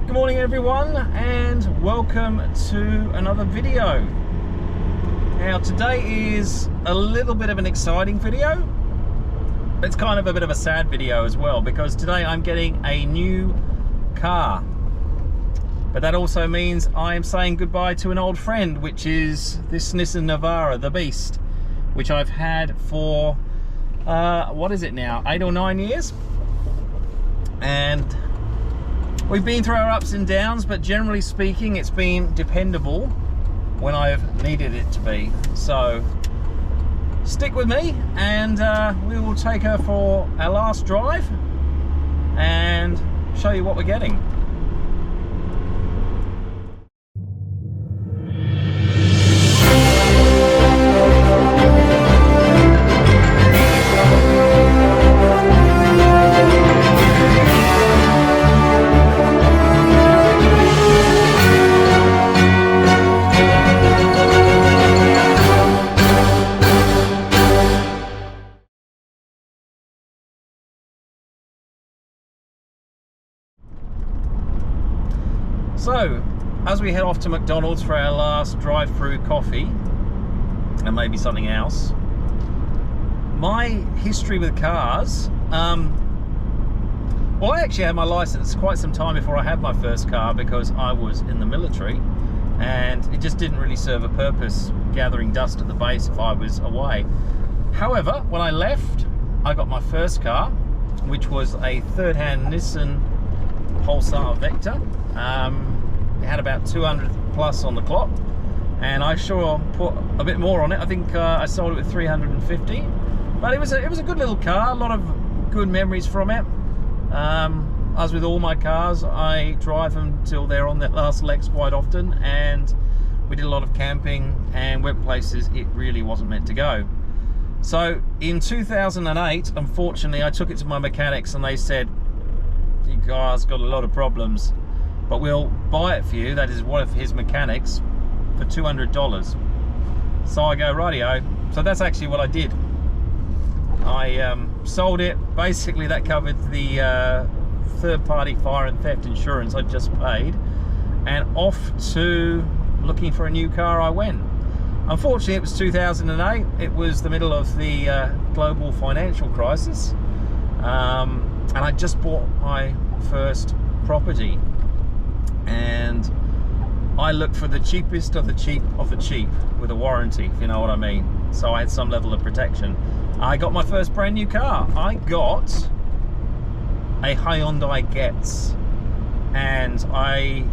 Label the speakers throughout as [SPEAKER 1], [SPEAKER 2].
[SPEAKER 1] Good morning everyone, and welcome to another video. Now today is a little bit of an exciting video. It's kind of a bit of a sad video as well, because today I'm getting a new car. But that also means I am saying goodbye to an old friend, which is this Nissan Navara, the Beast, which I've had for, what is it now, 8 or 9 years? And we've been through our ups and downs, but generally speaking, it's been dependable when I've needed it to be. So stick with me, and we will take her for our last drive and show you what we're getting. So, as we head off to McDonald's for our last drive-through coffee, and maybe something else, my history with cars, well, I actually had my license quite some time before I had my first car, because I was in the military, and it just didn't really serve a purpose gathering dust at the base if I was away. However, when I left, I got my first car, which was a third-hand Nissan Pulsar Vector. It had about 200 plus on the clock, and I sure put a bit more on it. I think I sold it with 350, but it was a good little car. A lot of good memories from it. As with all my cars, I drive them till they're on their last legs quite often, and we did a lot of camping and went places it really wasn't meant to go. So in 2008, unfortunately, I took it to my mechanics and they said, "You guys got a lot of problems, but we'll buy it for you," that is one of his mechanics, for $200. So I go, rightio. So that's actually what I did. I sold it. Basically that covered the third-party fire and theft insurance I'd just paid, and off to looking for a new car I went. Unfortunately, it was 2008. It was the middle of the global financial crisis, and I just bought my first property, and I looked for the cheapest of the cheap of the cheap with a warranty, if you know what I mean. So I had some level of protection. I got my first brand new car. I got a Hyundai Getz, and I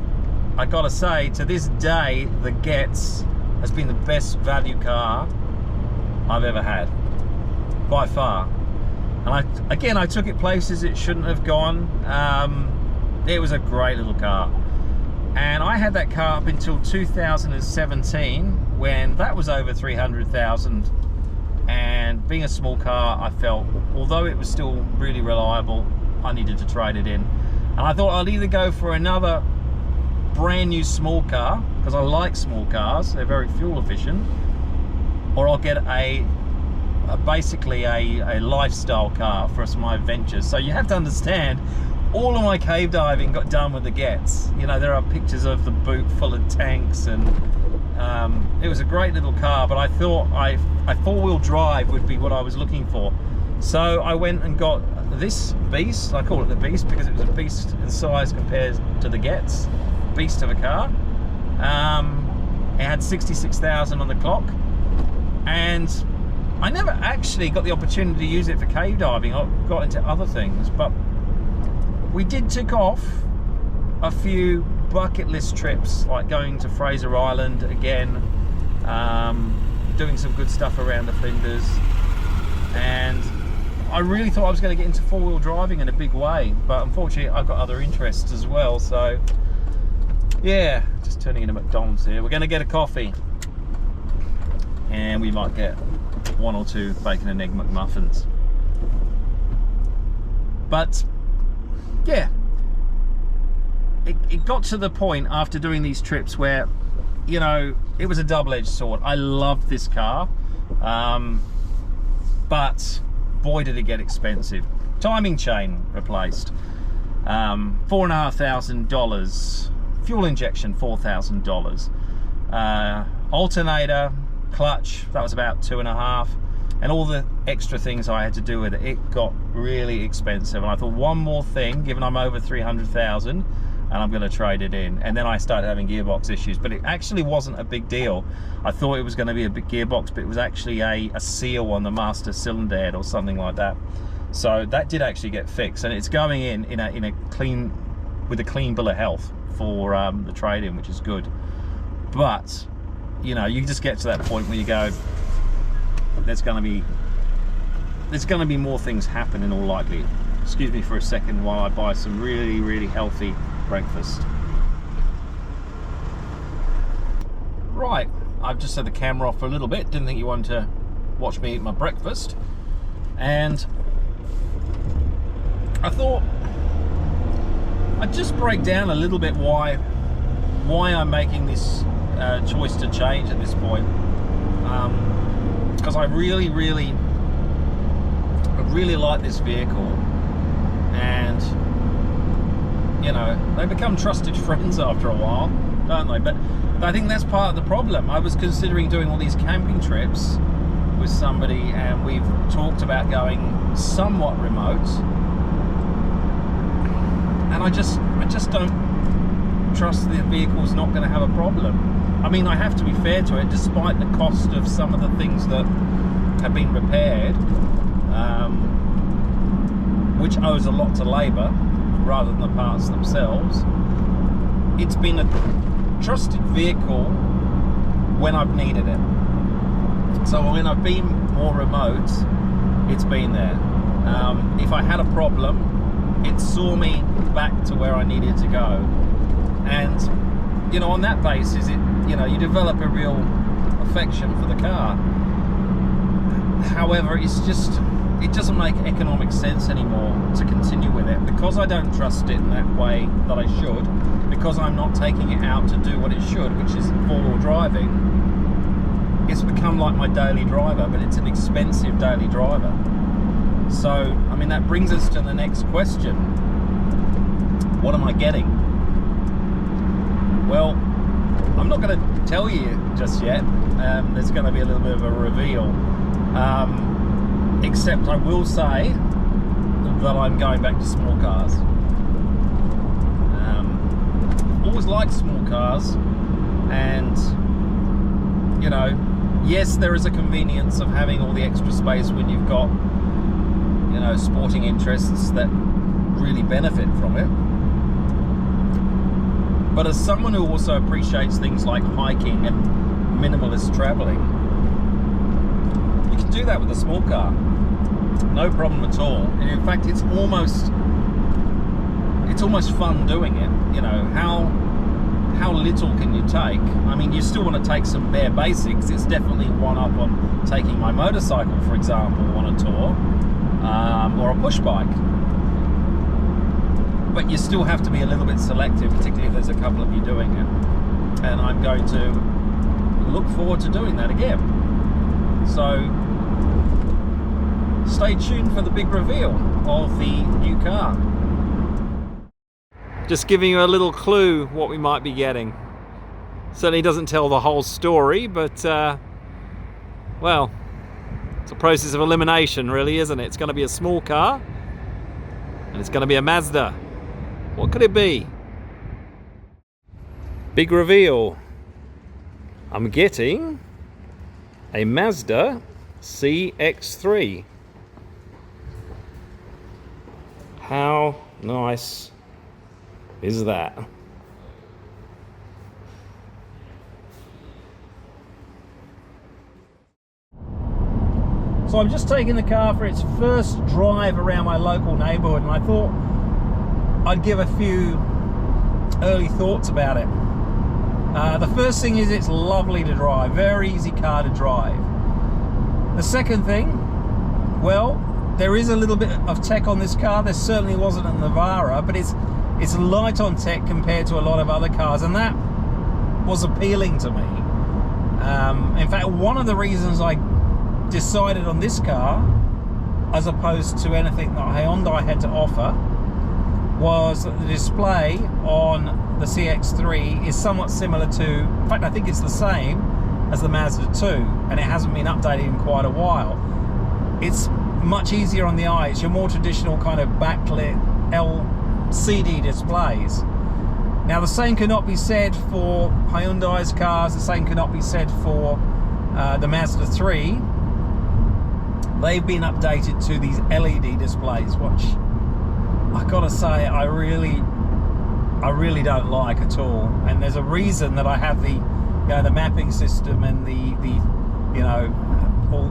[SPEAKER 1] gotta say, to this day, the Getz has been the best value car I've ever had, by far. And I took it places it shouldn't have gone. It was a great little car, and I had that car up until 2017, when that was over 300,000. And being a small car, I felt, although it was still really reliable, I needed to trade it in. And I thought I'd either go for another brand new small car, because I like small cars, they're very fuel efficient, or I'll get basically a lifestyle car for my adventures. So you have to understand, all of my cave diving got done with the Getz. You know, there are pictures of the boot full of tanks, and it was a great little car, but I thought a four-wheel drive would be what I was looking for. So I went and got this Beast. I call it the Beast because it was a beast in size compared to the Getz. Beast of a car. It had 66,000 on the clock, and I never actually got the opportunity to use it for cave diving. I got into other things, but we did tick off a few bucket list trips, like going to Fraser Island again, doing some good stuff around the Flinders, and I really thought I was going to get into four-wheel driving in a big way, but unfortunately I've got other interests as well. So yeah, just turning into McDonald's here. We're going to get a coffee, and we might get 1 or 2 bacon and egg McMuffins. But yeah, it got to the point after doing these trips where, you know, it was a double-edged sword. I loved this car, but boy did it get expensive. Timing chain replaced, $4,500. Fuel injection, $4,000. Alternator, clutch, that was about $2,500. And all the extra things I had to do with it, it got really expensive. And I thought, one more thing, given I'm over 300,000, and I'm going to trade it in. And then I started having gearbox issues, but it actually wasn't a big deal. I thought it was going to be a big gearbox, but it was actually a seal on the master cylinder head or something like that. So that did actually get fixed, and it's going in a clean, with a clean bill of health for the trade-in, which is good. But you know, you just get to that point where you go, there's going to be more things happen in all likelihood. Excuse me for a second while I buy some really, really healthy breakfast. Right, I've just had the camera off for a little bit. Didn't think you wanted to watch me eat my breakfast, and I thought I'd just break down a little bit why I'm making this choice to change at this point. Because I really like this vehicle, and you know, they become trusted friends after a while, don't they? But I think that's part of the problem. I was considering doing all these camping trips with somebody, and we've talked about going somewhat remote, and I just don't trust the vehicle's not going to have a problem. I mean, I have to be fair to it, despite the cost of some of the things that have been repaired, which owes a lot to labour rather than the parts themselves. It's been a trusted vehicle when I've needed it. So when I've been more remote, it's been there. If I had a problem, it saw me back to where I needed to go. And you know, on that basis, you know, you develop a real affection for the car. However, it doesn't make economic sense anymore to continue with it, because I don't trust it in that way that I should, because I'm not taking it out to do what it should, which is four-wheel driving. It's become like my daily driver, but it's an expensive daily driver. So, I mean, that brings us to the next question. What am I getting? Well, I'm not going to tell you just yet. There's going to be a little bit of a reveal. Except I will say that I'm going back to small cars. Always liked small cars, and you know, yes, there is a convenience of having all the extra space when you've got, you know, sporting interests that really benefit from it. But as someone who also appreciates things like hiking and minimalist traveling, you can do that with a small car. No problem at all. And in fact, it's almost fun doing it. You know, how little can you take? I mean, you still want to take some bare basics. It's definitely one up on taking my motorcycle, for example, on a tour, or a push bike. But you still have to be a little bit selective, particularly if there's a couple of you doing it. And I'm going to look forward to doing that again. So stay tuned for the big reveal of the new car. Just giving you a little clue what we might be getting. Certainly doesn't tell the whole story, but well, it's a process of elimination, really, isn't it? It's going to be a small car, and it's going to be a Mazda. What could it be? Big reveal. I'm getting a Mazda CX-3. How nice is that? So I'm just taking the car for its first drive around my local neighbourhood, and I thought I'd give a few early thoughts about it. The first thing is it's lovely to drive, very easy car to drive. The second thing, well, there is a little bit of tech on this car. There certainly wasn't a Navara, but it's light on tech compared to a lot of other cars, and that was appealing to me. In fact, one of the reasons I decided on this car as opposed to anything that Hyundai had to offer was that the display on the CX-3 is somewhat similar to, in fact I think it's the same as the Mazda 2, and it hasn't been updated in quite a while. It's much easier on the eye. It's your more traditional kind of backlit LCD displays. Now the same cannot be said for Hyundai's cars, the same cannot be said for the Mazda 3. They've been updated to these LED displays, which I gotta say I really don't like at all. And there's a reason that I have the the mapping system and the you know,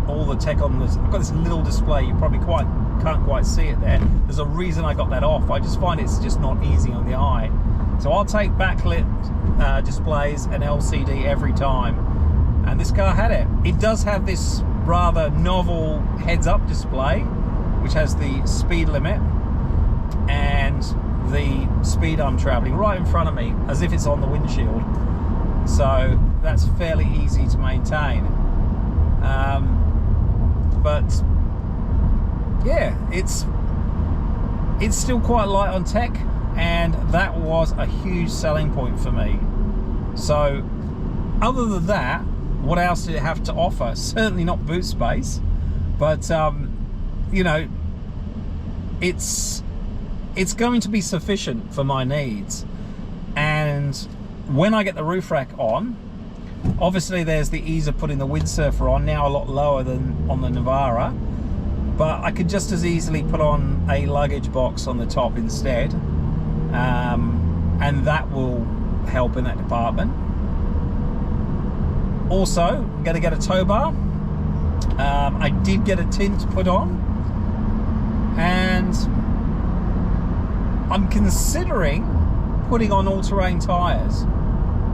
[SPEAKER 1] all the tech on this. I've got this little display, you probably can't quite see it there. There's a reason I got that off. I just find it's just not easy on the eye. So I'll take backlit displays and LCD every time, and this car had it. It does have this rather novel heads-up display, which has the speed limit and the speed I'm traveling right in front of me, as if it's on the windshield. So that's fairly easy to maintain. But yeah, it's still quite light on tech, and that was a huge selling point for me. So other than that, what else did it have to offer? Certainly not boot space, but you know, it's going to be sufficient for my needs. And when I get the roof rack on, obviously there's the ease of putting the windsurfer on, now a lot lower than on the Navara, but I could just as easily put on a luggage box on the top instead, and that will help in that department. Also, I'm going to get a tow bar. I did get a tint put on, and I'm considering putting on all-terrain tyres,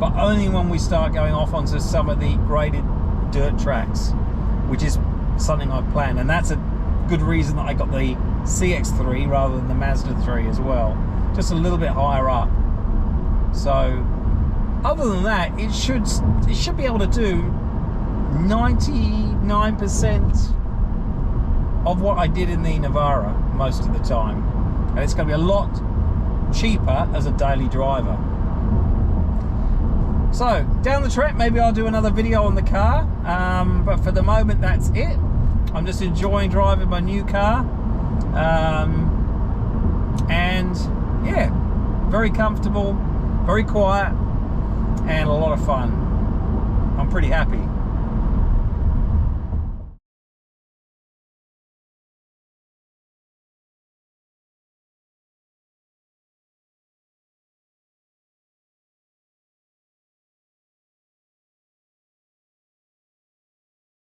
[SPEAKER 1] but only when we start going off onto some of the graded dirt tracks, which is something I've planned. And that's a good reason that I got the CX-3 rather than the Mazda 3 as well, just a little bit higher up. So other than that, it should be able to do 99% of what I did in the Navara most of the time, and it's going to be a lot cheaper as a daily driver. So down the track, maybe I'll do another video on the car, but for the moment that's it. I'm just enjoying driving my new car, and yeah, very comfortable, very quiet, and a lot of fun. I'm pretty happy.